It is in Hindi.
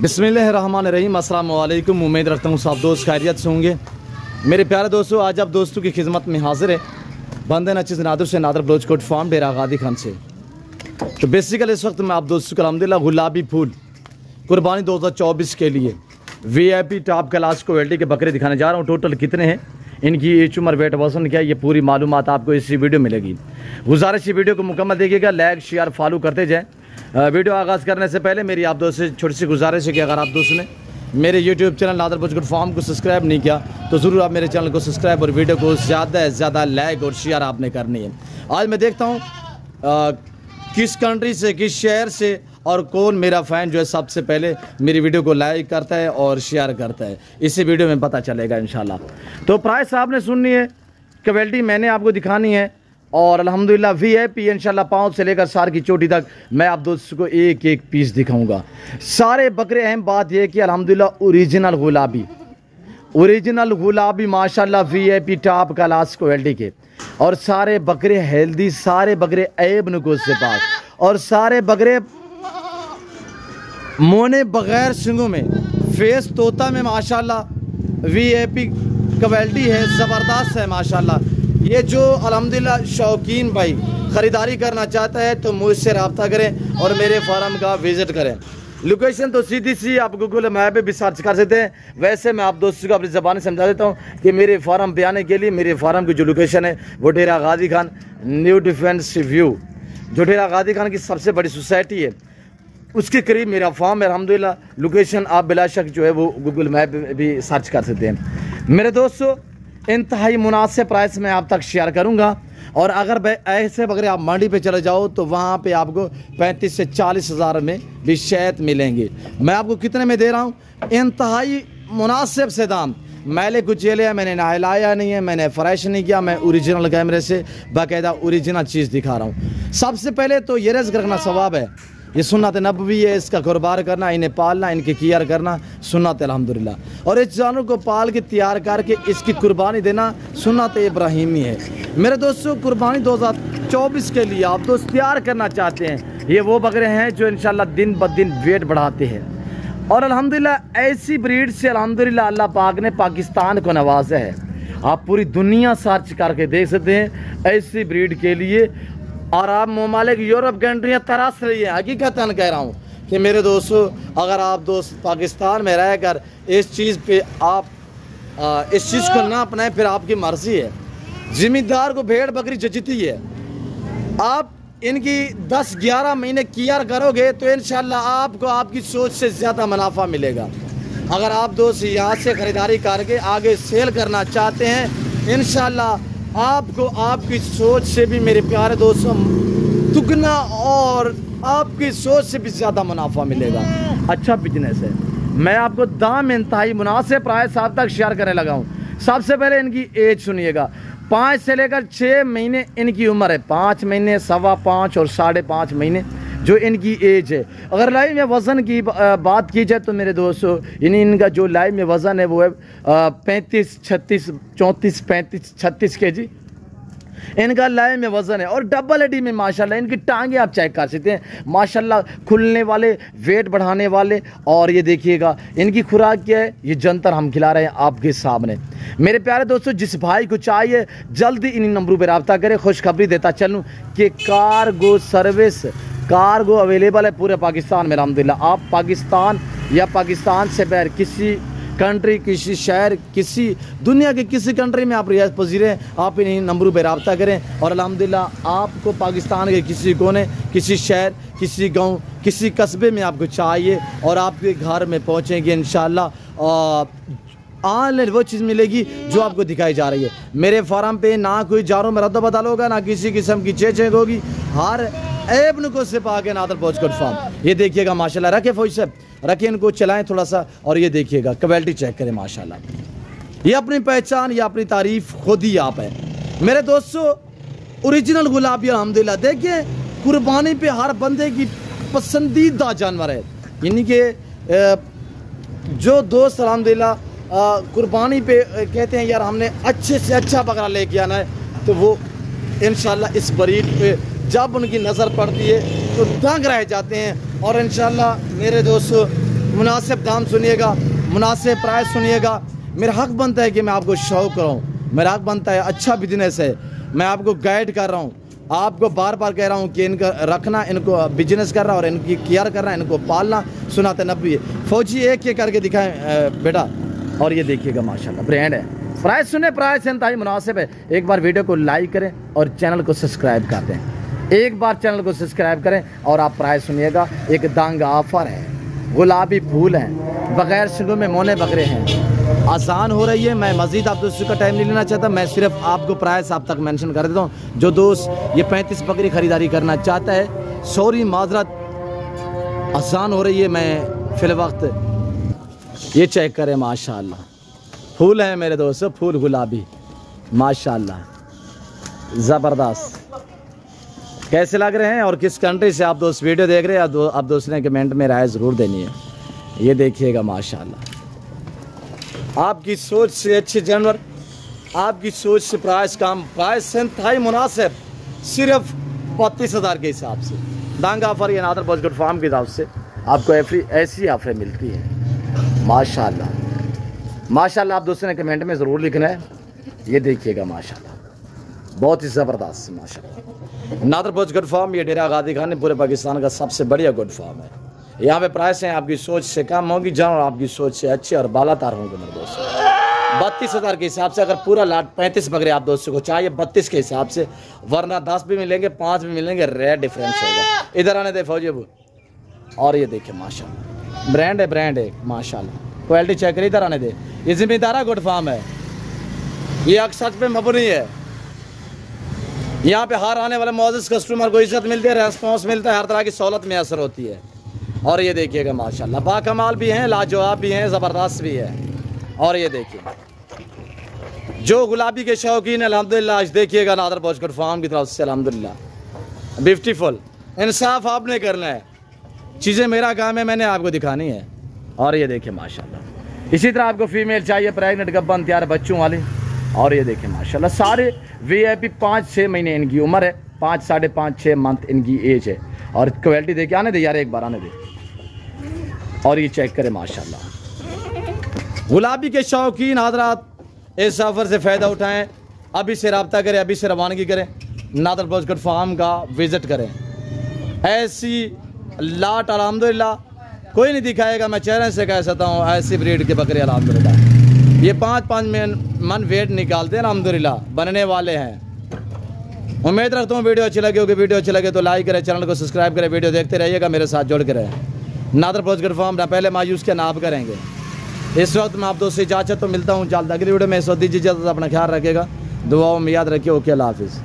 बिस्मिल्लाहिर्रहमानिर्रहीम। अस्सलाम वालेकुम। उम्मीद रखता हूँ सब दोस्त खैरियत से होंगे। मेरे प्यारे दोस्तों, आज आप दोस्तों की खिदमत में हाजिर है बंदे नचीज़ नादर से नादर बलोचकोट फार्म डेरा गादी खान से। तो बेसिकली इस वक्त मैं आप दोस्तों को अल्हम्दुलिल्लाह गुलाबी फूल कुर्बानी 2024 के लिए VIP टॉप क्लास क्वालिटी के बकरे दिखाने जा रहा हूँ। टोटल कितने हैं, इनकी एज, उम्र, वेट, वजन क्या, ये पूरी मालूमात आपको इसी वीडियो में मिलेगी। गुजारिश ये वीडियो को मुकम्मल देखिएगा, लाइक शेयर फॉलो करते जाएँ। वीडियो आगाज़ करने से पहले मेरी आप दोस्तों से छोटी सी गुजारिश है कि अगर आप दोस्तों ने मेरे YouTube चैनल नादर बलोचकोट फार्म को सब्सक्राइब नहीं किया तो ज़रूर आप मेरे चैनल को सब्सक्राइब और वीडियो को ज़्यादा से ज़्यादा लाइक और शेयर आपने करनी है। आज मैं देखता हूँ किस कंट्री से, किस शहर से और कौन मेरा फ़ैन जो है सबसे पहले मेरी वीडियो को लाइक करता है और शेयर करता है, इसी वीडियो में पता चलेगा इंशाल्लाह। तो प्राइस आपने सुननी है, क्वालिटी मैंने आपको दिखानी है और अल्हम्दुलिल्लाह VIP इंशाल्लाह पाँव से लेकर सार की चोटी तक मैं आप दोस्तों को एक एक पीस दिखाऊंगा। सारे बकरे, अहम बात यह कि अल्हम्दुलिल्लाह ओरिजिनल गुलाबी माशाल्लाह VIP टॉप क्लास क्वालिटी के, और सारे बकरे हेल्दी, सारे बकरे ऐब नुकुस से पाक, और सारे बकरे मोने बगैर सिंगों में, फेस तोता में माशाल्लाह VIP क्वालिटी है, ज़बरदस्त है माशाल्लाह। ये जो अल्हम्दुलिल्लाह शौकीन भाई ख़रीदारी करना चाहता है तो मुझसे रब्ता करें और मेरे फार्म का विज़िट करें। लोकेशन तो सीधी सी आप गूगल मैप पे भी सर्च कर सकते हैं। वैसे मैं आप दोस्तों को अपनी ज़बान से समझा देता हूँ कि मेरे फार्म पे आने के लिए मेरे फार्म की जो लोकेशन है वो डेरा गादी खान न्यू डिफेंस व्यू, जो डेरा गादी खान की सबसे बड़ी सोसाइटी है उसके करीब मेरा फार्म है। अल्हम्दुलिल्लाह लोकेशन आप बिलाशक जो है वो गूगल मैप पे भी सर्च कर सकते हैं। मेरे दोस्तों, इंतहाई मुनासिब प्राइस में आप तक शेयर करूंगा, और अगर ऐसे बकरे आप मंडी पे चले जाओ तो वहाँ पे आपको 35 से 40 हज़ार में भी शायद मिलेंगे। मैं आपको कितने में दे रहा हूँ, इंतहाई मुनासिब से दाम। मैले कुचेले है, मैंने नहलाया नहीं है, मैंने फ्रेश नहीं किया, मैं ओरिजिनल कैमरे से बाकायदा ओरिजिनल चीज़ दिखा रहा हूँ। सबसे पहले तो ये रिज़्क़ रखना सवाब है, ये सुन्नत नबवी है, इसका कारोबार करना, इन्हें पालना, इनकी केयर करना सुन्नत अल्हम्दुलिल्लाह, और इस जानवर को पाल के तैयार करके इसकी कुर्बानी देना सुन्नत इब्राहिमी है। मेरे दोस्तों, कुर्बानी 2024 के लिए आप दोस्त तैयार करना चाहते हैं, ये वो बकरे हैं जो इंशाल्लाह दिन ब दिन वेट बढ़ाते हैं, और अल्हम्दुलिल्लाह ऐसी ब्रीड से अल्हम्दुलिल्लाह अल्लाह पाक ने पाकिस्तान को नवाजा है। आप पूरी दुनिया सर्च करके देख सकते हैं ऐसी ब्रीड के लिए, और आप ममालिक यूरोप कंट्रियाँ तरस रही है। हकीकतन कह रहा हूँ कि मेरे दोस्तों, अगर आप दोस्त पाकिस्तान में रहकर इस चीज़ पे आप इस चीज़ को ना अपनाएं फिर आपकी मर्ज़ी है। ज़िम्मेदार को भेड़ बकरी जचती है, आप इनकी 10-11 महीने केयर करोगे तो इंशाल्लाह आपको आपकी सोच से ज़्यादा मुनाफा मिलेगा। अगर आप दोस्त यहाँ से ख़रीदारी करके आगे सेल करना चाहते हैं, इंशाल्लाह आपको आपकी सोच से भी मेरे प्यारे दोस्तों दुगना और आपकी सोच से भी ज़्यादा मुनाफा मिलेगा। अच्छा बिजनेस है। मैं आपको दाम इंतहाई मुनासिब प्राइस आप तक शेयर करने लगा हूँ। सबसे पहले इनकी एज सुनिएगा, 5 से लेकर 6 महीने इनकी उम्र है, 5 महीने, 5.25 और 5.5 महीने जो इनकी एज है। अगर लाइव में वज़न की बात की जाए तो मेरे दोस्तों इनका जो लाइव में वज़न है वो है 35, 36, 34, 35, 36 kg इनका लाइव में वज़न है, और डबल एडी में माशाल्लाह इनकी टांगे आप चेक कर सकते हैं माशाल्लाह, खुलने वाले, वेट बढ़ाने वाले। और ये देखिएगा इनकी खुराक क्या है, ये जंतर हम खिला रहे हैं आपके सामने। मेरे प्यारे दोस्तों, जिस भाई को चाहिए जल्दी इन नंबरों पर रब्ता करें। खुशखबरी देता चलूँ कि कार्गो अवेलेबल है पूरे पाकिस्तान में अल्हम्दुलिल्लाह। आप पाकिस्तान या पाकिस्तान से बाहर किसी कंट्री, किसी शहर, किसी दुनिया के किसी कंट्री में आप रियायत पजीर हैं, आप इन नंबरों पर रब्ता करें और अल्हम्दुलिल्लाह आपको पाकिस्तान के किसी कोने, किसी शहर, किसी गांव, किसी कस्बे में आपको चाहिए और आपके घर में पहुंचेंगे इंशाल्लाह। ऑनलाइन वो चीज़ मिलेगी जो आपको दिखाई जा रही है। मेरे फार्म पे ना कोई जारों में रद्द बदल होगा, ना किसी किस्म की चेक होगी, हर ऐब नुको से पाके नादर बलोचकोट फार्म। ये देखिएगा माशाल्लाह, रखे फौज साहब, रखे इनको चलाएं थोड़ा सा, और ये देखिएगा क्वालिटी चेक करें माशाल्लाह। ये अपनी पहचान, ये अपनी तारीफ खुद ही आप है। मेरे दोस्तों, ओरिजिनल गुलाबी अल्हम्दुलिल्लाह देखिए कुर्बानी पे हर बंदे की पसंदीदा जानवर है। यानी कि जो दोस्त अल्हम्दुलिल्लाह कुर्बानी पे कहते हैं यार हमने अच्छे से अच्छा बकरा लेके आना है, तो वो इंशाल्लाह इस ब्रीड पे जब उनकी नज़र पड़ती है तो दंग रह जाते हैं। और इंशाल्लाह मेरे दोस्तों मुनासिब दाम सुनिएगा, मुनासिब प्राइस सुनिएगा। मेरा हक बनता है कि मैं आपको शो कराऊँ, मेरा हक बनता है, अच्छा बिजनेस है, मैं आपको गाइड कर रहा हूँ, आपको बार बार कह रहा हूँ कि इनका रखना, इनको बिजनेस करना और इनकी केयर करना, इनको पालना। सुनाते नब्बी फौजी एक करके दिखाएं बेटा। और ये देखिएगा माशाल्लाह ब्रांड है। प्राइस सुने, प्राइस इंतहाई मुनासिब है। एक बार वीडियो को लाइक करें और चैनल को सब्सक्राइब कर दें। एक बार चैनल को सब्सक्राइब करें और आप प्राइस सुनिएगा। एक दांगा ऑफर है, गुलाबी फूल हैं, बगैर सिंगों में मोने बकरे हैं। आसान हो रही है। मैं मज़ीद आप दोस्तों का टाइम नहीं लेना चाहता, मैं सिर्फ आपको प्राइस आप तक मेंशन कर देता हूँ। जो दोस्त ये 35 बकरी ख़रीदारी करना चाहता है, सॉरी माजरत, आसान हो रही है। मैं फिल वक्त ये चेक करें माशाल्लाह, फूल हैं मेरे दोस्तों, फूल गुलाबी माशाल्लाह ज़बरदस्त। कैसे लग रहे हैं और किस कंट्री से आप दोस्त वीडियो देख रहे हैं, आप दोस्त ने कमेंट में राय ज़रूर देनी है। ये देखिएगा माशाल्लाह, आपकी सोच से अच्छे जानवर, आपकी सोच से प्राइस कम, प्राइस इंतहाई मुनासिब, सिर्फ 32,000 के हिसाब से। दांगा ऑफर ये नादर बॉजगुड फार्म की तरफ से आपको ऐसी ऑफरें मिलती हैं माशाल्लाह। माशाल्लाह आप दोस्तों ने कमेंट में ज़रूर लिखना है। ये देखिएगा माशाल्लाह, बहुत ही ज़बरदस्त माशाल्लाह। नादर बॉजगुड फार्म ये डेरा गादी खान पूरे पाकिस्तान का सबसे बढ़िया गुड फार्म है। यहाँ पे प्राइस हैं आपकी सोच से कम होगी, जानवर आपकी सोच से अच्छे और बालातार होंगे मेरे दोस्तों। 32,000 के हिसाब से अगर पूरा लाट 35 बकरे आप दोस्तों को चाहिए 32 के हिसाब से, वरना 10 भी मिलेंगे, 5 भी मिलेंगे, रेट डिफरेंस होगा। इधर आने दे फौजी अबू। और ये देखिए माशाल्लाह ब्रांड है, ब्रांड है माशाल्लाह, क्वालिटी चेक करिए। इधर आने दे, ये जिम्मेदारा गुड फार्म है, ये अक्सर पे मबनी है। यहाँ पे हर आने वाले मौजूद कस्टमर को इज्जत मिलती है, रेस्पॉन्स मिलता है, हर तरह की सहूलत में असर होती है। और ये देखिएगा माशाल्लाह बाकमाल भी हैं, लाजवाब भी हैं, ज़बरदस्त भी है। और ये देखिए जो गुलाबी के शौकीन अल्हम्दुलिल्लाह, आज देखिएगा नादर बॉजगुड फार्म की तरफ से अल्हम्दुलिल्लाह ब्यूटीफुल। इंसाफ आपने करना है, चीज़ें मेरा काम है, मैंने आपको दिखानी है। और ये देखिए माशाल्लाह, इसी तरह आपको फीमेल चाहिए, प्रेगनेंट गब्बन तैयार बच्चों वाली। और ये देखिए माशाल्लाह सारे VIP 5-6 महीने इनकी उम्र है, 5 साढ़े 5-6 मंथ इनकी एज है। और क्वालिटी देखिए, आने दे यार, एक बार आने दे। और ये चेक करें माशाल्लाह, गुलाबी के शौकीन हज़रात इस ऑफर से फ़ायदा उठाएं, अभी से रब्ता करें, अभी से रवानगी करें, नादर बॉजगुड फार्म का विज़िट करें। ऐसी लाट अल्हम्दुलिल्लाह कोई नहीं दिखाएगा, मैं चेहरे से कह सकता हूँ। ऐसी ब्रीड के बकरे अल्हम्दुलिल्लाह ये 5-5 मन वेट निकालते हैं अल्हम्दुलिल्लाह, बनने वाले हैं। उम्मीद रखता हूँ वीडियो अच्छी लगी होगी। वीडियो अच्छी लगे तो लाइक करें, चैनल को सब्सक्राइब करें, वीडियो देखते रहिएगा, मेरे साथ जुड़ के रहें। नादर बॉजगुड फार्म ना पहले मायूस के नाप करेंगे। इस वक्त मैं आप दोस्त से इजाज़त तो मिलता हूँ जल्द, अगली वीडियो में। इस वक्त दीजिए इजाज़त, अपना ख्याल रखेगा, दुआओं में याद रखिए। ओके, अल्लाह हाफिज़।